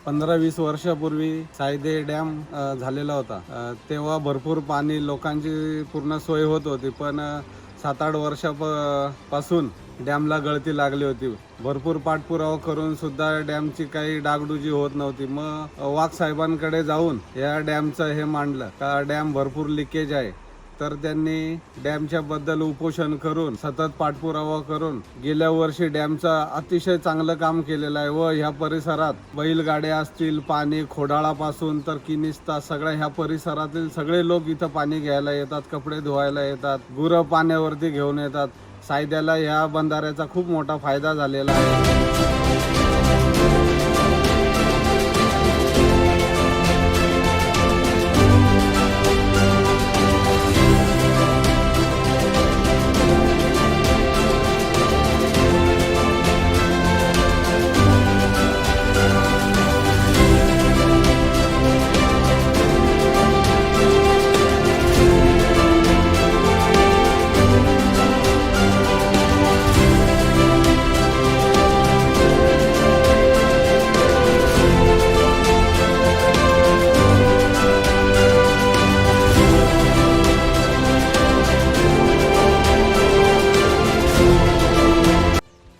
15-20 वर्षापूर्वी सायदे डॅम झालेला होता। तेव्हा भरपूर पाणी लोकांची पूर्ण सोय होत होती, पण 7-8 वर्षापासून डॅमला गळती लागली होती। भरपूर पाठपुरावा करून सुद्धा डॅमची काही डागडुजी होत नव्हती। मग वाघ साहेबांकडे जाऊन या डॅमचं हे मांडलं का डॅम भरपूर लिकेज आहे, तर त्यांनी डॅमच्या बद्दल उपोषण करून सतत पाठपुरावा करून गेल्या वर्षी डॅमचं अतिशय चांगलं काम केलेलं आहे। व ह्या परिसरात बैलगाड्या असतील, पाणी खोडाळापासून तर किनिस्ता सगळ्या ह्या परिसरातील सगळे लोक इथं पाणी घ्यायला येतात, कपडे धुवायला येतात, गुरं पाण्यावरती घेऊन येतात। सायद्याला ह्या बंधाऱ्याचा खूप मोठा फायदा झालेला आहे।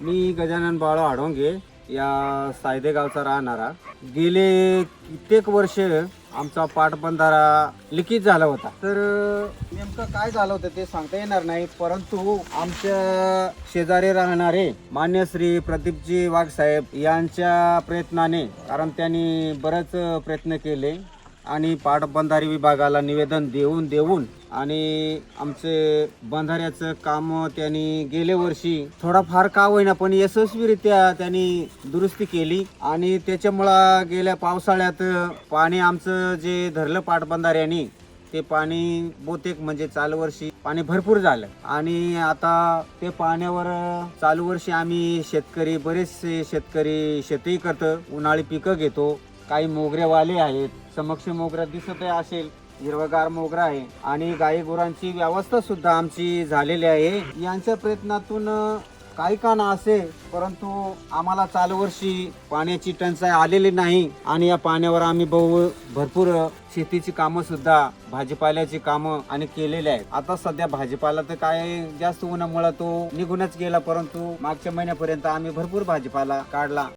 मी गजानन बाळो आडोंगे या सायदे गावचा राहणारा। गेले कित्येक वर्ष आमचा पाटबंधारा लिकेज झाला होता। तर नेमकं काय झालं होतं ते सांगता येणार नाही, परंतु आमच्या शेजारी राहणारे मान्य श्री प्रदीपजी वाघ साहेब यांच्या प्रयत्नाने, कारण त्यांनी बरेच प्रयत्न केले आणि पाटबंधारी विभागाला निवेदन देऊन आणि आमचे बंधाऱ्याचं काम त्यांनी गेल्या वर्षी थोडाफार का होईना पण यशस्वीरित्या त्यांनी दुरुस्ती केली। आणि त्याच्यामुळं गेल्या पावसाळ्यात पाणी आमचं जे धरलं पाटबंधाऱ्याने ते पाणी बहुतेक म्हणजे चालू वर्षी पाणी भरपूर झालं। आणि आता ते पाण्यावर चालू वर्षी आम्ही बरेचसे शेतकरी शेती करतो, उन्हाळी पिकं घेतो, काही मोगरेवाले आहेत, समक्ष मोगरा दिसत असेल, हिरवगार मोगरा आहे आणि गाई गुरांची व्यवस्था सुद्धा आमची झालेली आहे। यांच्या प्रयत्नातून काही का ना असे, परंतु आम्हाला चालू वर्षी पाण्याची टंचाई आलेली नाही आणि या पाण्यावर आम्ही भरपूर शेतीची कामं सुद्धा, भाजीपाल्याची कामं आणि केलेली आहेत। आता सध्या भाजीपाला तर काय जास्त उन्हामुळे तो निघूनच गेला, परंतु मागच्या महिन्यापर्यंत आम्ही भरपूर भाजीपाला काढला।